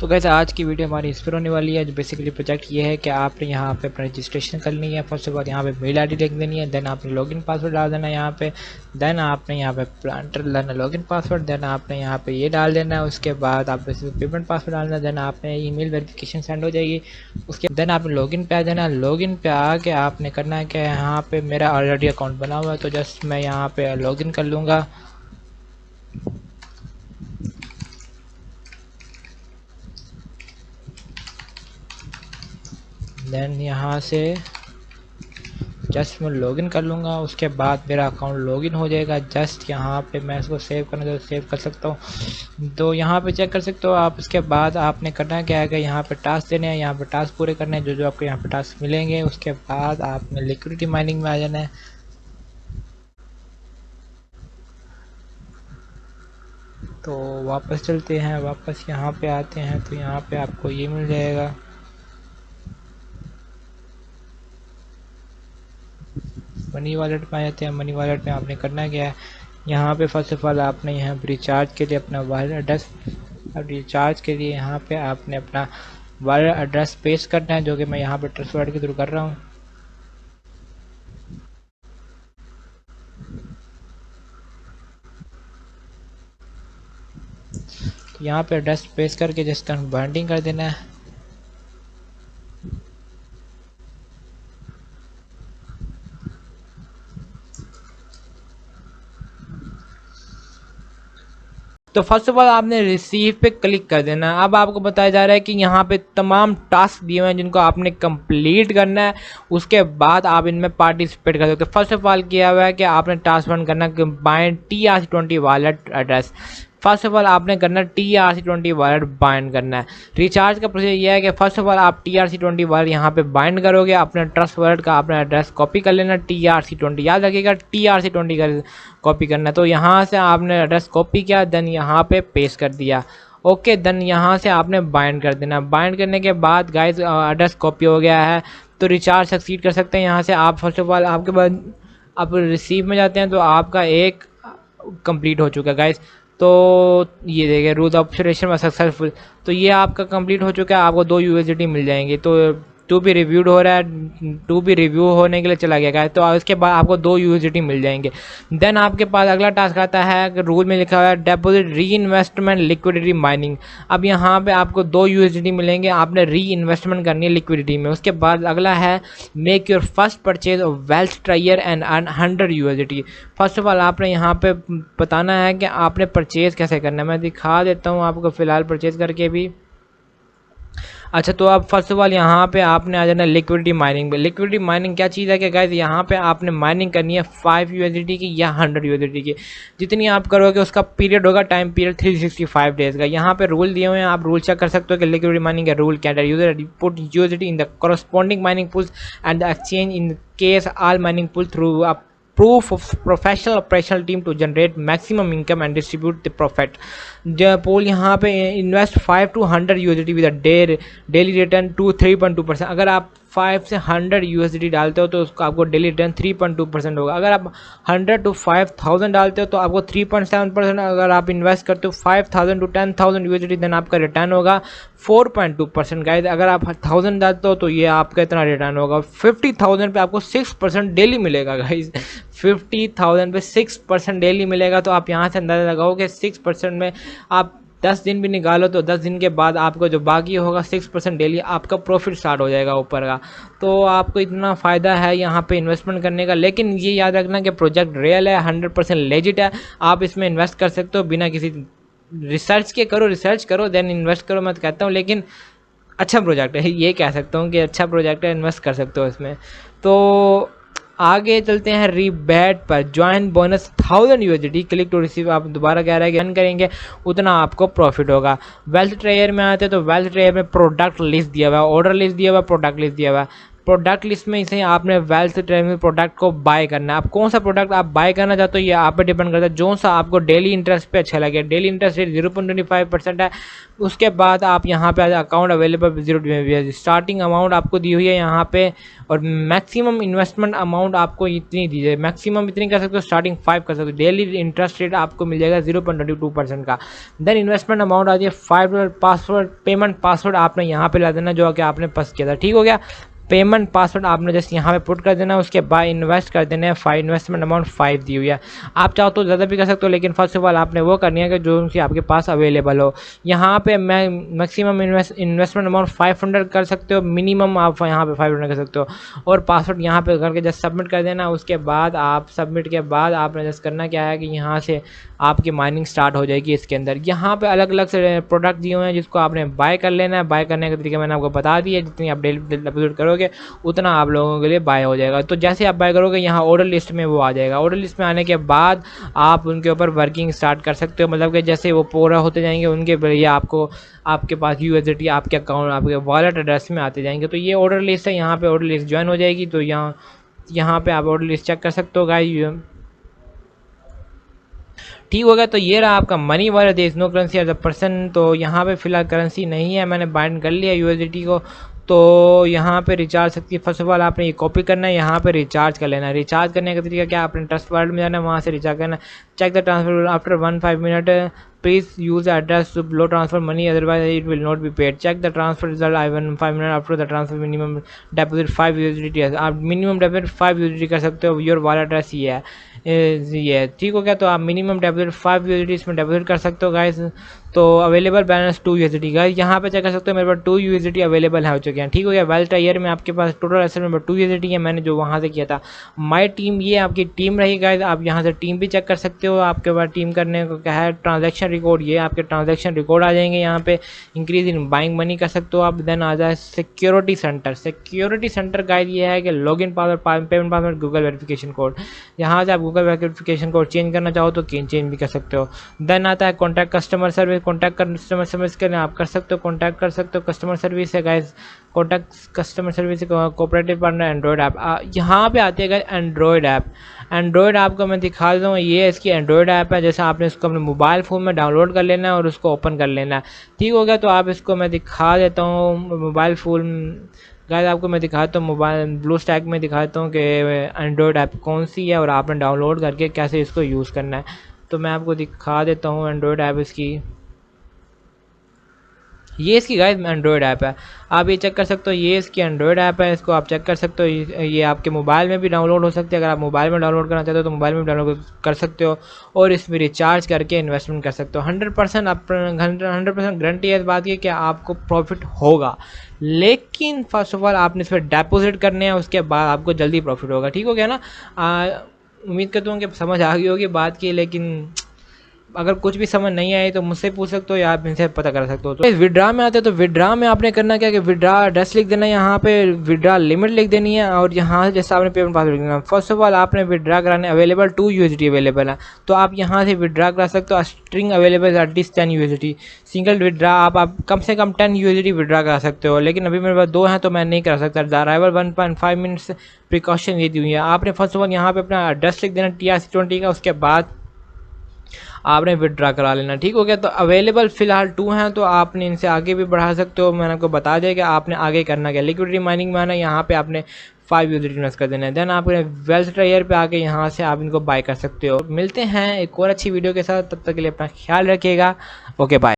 Guys आज की video हमारी इस पर होने वाली है। जो बेसिकली प्रोजेक्ट ये है कि आपने यहाँ पे अपना रजिस्ट्रेशन करनी है। फर्स्ट ऑफ ऑल यहाँ पे मेल आईडी लिख देनी है, देन आपने लॉगिन पासवर्ड डाल देना है यहाँ पे, देन आपने यहाँ पे प्लांटर डालना लॉगिन पासवर्ड, देन आपने यहाँ पे ये डाल देना है। उसके बाद आप पेमेंट पासवर्ड डालना है, देन आपने ईमेल वेरिफिकेशन सेंड हो जाएगी। उसके देन आपने लॉगिन पे आ जाना है। लॉगिन पे आके आपने करना है कि यहाँ पे मेरा ऑलरेडी अकाउंट बना हुआ है, तो जस्ट मैं यहाँ पे लॉगिन कर लूँगा। देन यहाँ से जस्ट मैं लॉगिन कर लूँगा। उसके बाद मेरा अकाउंट लॉगिन हो जाएगा। जस्ट यहाँ पे मैं इसको सेव करना तो सेव कर सकता हूँ, तो यहाँ पे चेक कर सकते हो आप। उसके बाद आपने करना क्या है कि यहाँ पे टास्क देने हैं, यहाँ पे टास्क पूरे करने हैं जो आपको यहाँ पे टास्क मिलेंगे। उसके बाद आपने लिक्विडिटी माइनिंग में आ जाना है। तो वापस चलते हैं, वापस यहाँ पे आते हैं, तो यहाँ पे आपको ये मिल जाएगा। मनी वॉलेट में आ जाते हैं। मनी वॉलेट में आपने करना क्या है, यहाँ पे फर्स्ट ऑफ ऑल आपने यहाँ पर रिचार्ज के लिए अपना वॉलेट एड्रेस, रिचार्ज के लिए यहाँ पे आपने अपना वॉलेट एड्रेस पेस्ट करना है, जो कि मैं यहाँ पे ट्रस्ट वॉलेट के थ्रू कर रहा हूँ। यहाँ पे एड्रेस पेस्ट करके जस्ट कन्वर्टिंग कर देना है। तो फर्स्ट ऑफ ऑल आपने रिसीव पे क्लिक कर देना है। अब आपको बताया जा रहा है कि यहाँ पे तमाम टास्क दिए हुए हैं जिनको आपने कंप्लीट करना है। उसके बाद आप इनमें पार्टिसिपेट कर सकते हो। फर्स्ट ऑफ ऑल किया हुआ है कि आपने टास्क 1 करना bind TRC20 wallet address. First of all आपने करना TRC20 वॉलेट बाइंड करना है। रिचार्ज का प्रोसेस ये है कि फर्स्ट ऑफ ऑल आप TRC20 वॉलेट यहाँ पे बाइंड करोगे। अपने ट्रस्ट वॉलेट का अपना एड्रेस कॉपी कर लेना, TRC20 याद रखिएगा, TRC20 का कॉपी करना। तो यहाँ से आपने एड्रेस कॉपी किया, देन यहाँ पे पेस्ट कर दिया। ओके, देन यहाँ से आपने बाइंड कर देना। बाइंड करने के बाद गाइस एड्रेस कॉपी हो गया है, तो रिचार्ज सक्सीड कर सकते हैं। यहाँ से आप फर्स्ट ऑफ ऑल आपके बाद आप रिसीव में जाते हैं, तो आपका एक कंप्लीट हो चुका है गाइस। तो ये देखिए रूल ऑपरेशन में सक्सेसफुल, तो ये आपका कंप्लीट हो चुका है। आपको 2 USDT मिल जाएंगे। तो टू भी रिव्यूड हो रहा है, टू भी रिव्यू होने के लिए चला गया है, तो इसके बाद आपको 2 USDT मिल जाएंगे। देन आपके पास अगला टास्क आता है कि रूल में लिखा हुआ है डेपोजिट री इन्वेस्टमेंट लिक्विडिटी माइनिंग। अब यहाँ पे आपको 2 USDT मिलेंगे, आपने री इन्वेस्टमेंट करनी है लिक्विडिटी में। उसके बाद अगला है make your first purchase of wealth ट्रायर and 100 USDT। First of all आपने यहाँ पे बताना है कि आपने परचेज कैसे करना है। मैं दिखा देता हूँ आपको फ़िलहाल परचेज करके भी। अच्छा, तो अब फर्स्ट ऑफ ऑल यहाँ पे आपने आ जाना लिक्विडिटी माइनिंग में। लिक्विडिटी माइनिंग क्या चीज़ है कि गाइस यहाँ पे आपने माइनिंग करनी है 5 USDT की या 100 USDT की। जितनी आप करोगे उसका पीरियड होगा, टाइम पीरियड 365 डेज़ का। यहाँ पे रूल दिए हुए हैं, आप रूल चेक कर सकते हो कि लिक्विडिटी माइनिंग का रूल क्या है। User put USDT in the corresponding mining pools and the exchange in case all mining pool through a proof of professional operational team to generate maximum income and distribute the profit। पोल यहाँ पे invest 5 to 100 USDT with a daily return 3.2%। अगर आप 5 से 100 USDT डालते हो तो उसको आपको डेली रिटर्न 3.2% होगा। अगर आप 100 to 5000 डालते हो तो आपको 3.7%। अगर आप इन्वेस्ट करते हो 5000 to 10,000 USDT देन आपका रिटर्न होगा 4.2% गाइस। अगर आप 1000 डालते हो तो ये आपका इतना रिटर्न होगा। 50,000 पे आपको 6% डेली मिलेगा गाइस। 50,000 पे 6% डेली मिलेगा। तो आप यहाँ से अंदाज़ा लगाओ कि 6% में आप 10 दिन भी निकालो तो 10 दिन के बाद आपको जो बाकी होगा 6% डेली आपका प्रॉफिट स्टार्ट हो जाएगा ऊपर का। तो आपको इतना फ़ायदा है यहाँ पे इन्वेस्टमेंट करने का। लेकिन ये याद रखना कि प्रोजेक्ट रियल है, 100% लेजिट है। आप इसमें इन्वेस्ट कर सकते हो बिना किसी रिसर्च के। रिसर्च करो देन इन्वेस्ट करो, मैं कहता हूँ। लेकिन अच्छा प्रोजेक्ट है, ये कह सकता हूँ कि अच्छा प्रोजेक्ट है, इन्वेस्ट कर सकते हो इसमें। तो आगे चलते हैं रीबैट पर। Join bonus 1000 USDT click to receive. आप दोबारा कह रहा है कि रन करेंगे उतना आपको प्रॉफिट होगा। वेल्थ ट्रेयर में आते हैं तो वेल्थ ट्रेयर में प्रोडक्ट लिस्ट दिया हुआ है, ऑर्डर लिस्ट दिया हुआ है, प्रोडक्ट लिस्ट दिया हुआ है। प्रोडक्ट लिस्ट में इसे आपने वेल्थ ट्रेडिंग प्रोडक्ट को बाय करना है। आप कौन सा प्रोडक्ट आप बाय करना चाहते हो ये आप पे डिपेंड करता है, जो सा आपको डेली इंटरेस्ट पे अच्छा लगे। डेली इंटरेस्ट रेट 0.25% है। उसके बाद आप यहाँ पे अकाउंट अवेलेबल 0 स्टार्टिंग अमाउंट आपको दी हुई है यहाँ पे, और मैक्सिमम इन्वेस्टमेंट अमाउंट आपको इतनी दी जाए, मैक्सिमम इतनी कर सकते हो, स्टार्टिंग 5 कर सकते हो। डेली इंटरेस्ट रेट आपको मिल जाएगा 0.22% का। देन इन्वेस्टमेंट अमाउंट आ जाए $5। पासवर्ड पेमेंट पासवर्ड आपने यहाँ पे ला देना जो कि आपने पास किया था, ठीक हो गया। पेमेंट पासवर्ड आपने जस्ट यहाँ पे पुट कर देना, उसके बाद इन्वेस्ट कर देना है 5, इन्वेस्टमेंट अमाउंट 5 दी हुई है। आप चाहो तो ज़्यादा भी कर सकते हो, लेकिन फर्स्ट ऑफ ऑल आपने वो करनी है कि जो उनकी आपके पास अवेलेबल हो। यहाँ पे मैं मैक्सिमम इन्वेस्टमेंट अमाउंट 500 कर सकते हो, मिनिमम आप यहाँ पे 500 कर सकते हो, और पासवर्ड यहाँ पे करके जस्ट सबमिट कर देना। उसके बाद आप सबमिट के बाद आपने जस्ट करना क्या है कि यहाँ से आपकी माइनिंग स्टार्ट हो जाएगी। इसके अंदर यहाँ पे अलग अलग से प्रोडक्ट दिए हुए हैं जिसको आपने बाय कर लेना है। बाय करने का तरीका मैंने आपको बता दिया, जितनी आप डेली अपलोड करोगे उतना आप लोगों के लिए बाय हो जाएगा। तो जैसे आप बाय करोगे यहाँ ऑर्डर लिस्ट में वो आ जाएगा। ऑर्डर लिस्ट में आने के बाद आप उनके ऊपर वर्किंग स्टार्ट कर सकते हो, मतलब कि जैसे वो पूरा होते जाएंगे उनके ये आपको आपके पास USDT आपके अकाउंट आपके वॉलेट एड्रेस में आते जाएंगे। तो ये ऑर्डर लिस्ट है, यहाँ पे ऑर्डर लिस्ट ज्वाइन हो जाएगी। तो यहाँ पे आप ऑर्डर लिस्ट चेक कर सकते हो गाइस, ठीक हो गया। तो ये रहा आपका money wallet, there is no currency as a person. तो यहाँ पे फिलहाल करेंसी नहीं है, मैंने बाइंड कर लिया USDT को। तो यहाँ पे रिचार्ज सकती, फर्स्ट ऑफ ऑल आपने ये कॉपी करना है, यहाँ पे रिचार्ज कर लेना है। रिचार्ज करने का तरीका क्या, आपने ट्रस्ट वॉलेट में जाना है, वहाँ से रिचार्ज करना है। Check the transfer after 1-5 minute, please use address to low transfer money otherwise it will not be paid. Check the transfer result I 1-5 minute after the transfer, minimum deposit 5 USDT। आप minimum deposit 5 USDT कर सकते हो, your wallet address ये है, ठीक हो गया। तो आप मिनिमम डेपोजिट 5 USDT इसमें डेपोजिट कर सकते हो गाइस। तो अवेलेबल बैलेंस 2 USDT गाइस, यहाँ पे चेक कर सकते हो मेरे पास 2 USDT अवेलेबल हो चुके हैं, ठीक हो गया। वेल्थ ईयर में आपके पास टोटल एसेट में 2 USDT है, मैंने जो वहाँ से किया था। माई टीम, ये आपकी टीम रही गाइस, आप यहाँ से टीम भी चेक कर सकते हो। आपके पास टीम करने को क्या है, ट्रांजैक्शन रिकॉर्ड, ये आपके ट्रांजैक्शन रिकॉर्ड आ जाएंगे। यहाँ पे इंक्रीज इन बाइंग मनी कर सकते हो आप। देन आ जाए security centre. Security centre guys ये है कि login password, payment password, Google verification code. यहाँ से आप गूगल वेरिफिकेशन कोड चेंज करना चाहो तो चेंज भी कर सकते हो। देन आता है contact customer service. Contact customer service के लिए आप कर सकते हो, कॉन्टैक्ट कर सकते हो। कस्टमर सर्विस है guys, contact customer service cooperative partner Android app. यहाँ पे आती है guys Android app. Android app को मैं दिखा देता हूँ, ये इसकी एंड्रॉयड ऐप है। जैसे आपने इसको अपने मोबाइल फ़ोन में डाउनलोड कर लेना है और उसको ओपन कर लेना है, ठीक हो गया। तो आप इसको मैं दिखा देता हूँ मोबाइल फ़ोन गाइस, आपको मैं दिखाता हूँ मोबाइल ब्लू स्टैक में दिखाता हूँ कि एंड्रॉयड ऐप कौन सी है और आपने डाउनलोड करके कैसे इसको यूज़ करना है। तो मैं आपको दिखा देता हूँ एंड्रॉयड ऐप इसकी, ये इसकी गाइस एंड्रॉयड ऐप है, आप ये चेक कर सकते हो। ये इसकी एंड्रॉयड ऐप है, इसको आप चेक कर सकते हो। ये आपके मोबाइल में भी डाउनलोड हो सकती है, अगर आप मोबाइल में डाउनलोड करना चाहते हो तो मोबाइल में भी डाउनलोड कर सकते हो, और इसमें रिचार्ज करके इन्वेस्टमेंट कर सकते हो। 100% 100% गारंटी है इस बात की कि आपको प्रॉफिट होगा, लेकिन फर्स्ट ऑफ ऑल आपने इस पर डेपोजिट करने हैं, उसके बाद आपको जल्दी प्रॉफिट होगा, ठीक हो गया ना। उम्मीद करता हूँ कि समझ आ गई होगी बात की, लेकिन अगर कुछ भी समझ नहीं आई तो मुझसे पूछ सकते हो या आप इनसे पता कर सकते हो। तो इस विड्रा में आते हैं, तो विड्रा में आपने करना क्या कि विड्रा एड्रेस लिख देना है, यहाँ पे विड्रा लिमिट लिख देनी है, और यहाँ से जैसे आपने पेमेंट पासवर्ड लिख देना। फर्स्ट ऑफ ऑल आपने विड्रा कराने अवेलेबल 2 USDT अवेलेबल है, तो आप यहाँ से विड्रा करा सकते हो। स्ट्रिंग अवेलेबल है एटलीस्ट 10 USDT। सिंगल विड्रा आप कम से कम 10 USDT विड्रा करा सकते हो, लेकिन अभी मेरे पास 2 हैं तो मैं नहीं करा सकता। अराइवल 1.5 मिनट्स प्रिकॉशन ये दी हुई है। आपने फर्स्ट ऑफ ऑल यहाँ पे अपना एड्रेस लिख देना TRC20 का, उसके बाद आपने विड्रा करा लेना, ठीक हो गया। तो अवेलेबल फिलहाल 2 हैं, तो आपने इनसे आगे भी बढ़ा सकते हो। मैंने आपको बता दिया कि आपने आगे करना क्या। लिक्विडिटी माइनिंग में आना, यहाँ पे आपने 5 USDT इन्वेस्ट कर देना है। देन आपने वेल्थ ट्रेयर पे आके यहाँ से आप इनको बाय कर सकते हो। मिलते हैं एक और अच्छी वीडियो के साथ, तब तक के लिए अपना ख्याल रखिएगा। Okay bye.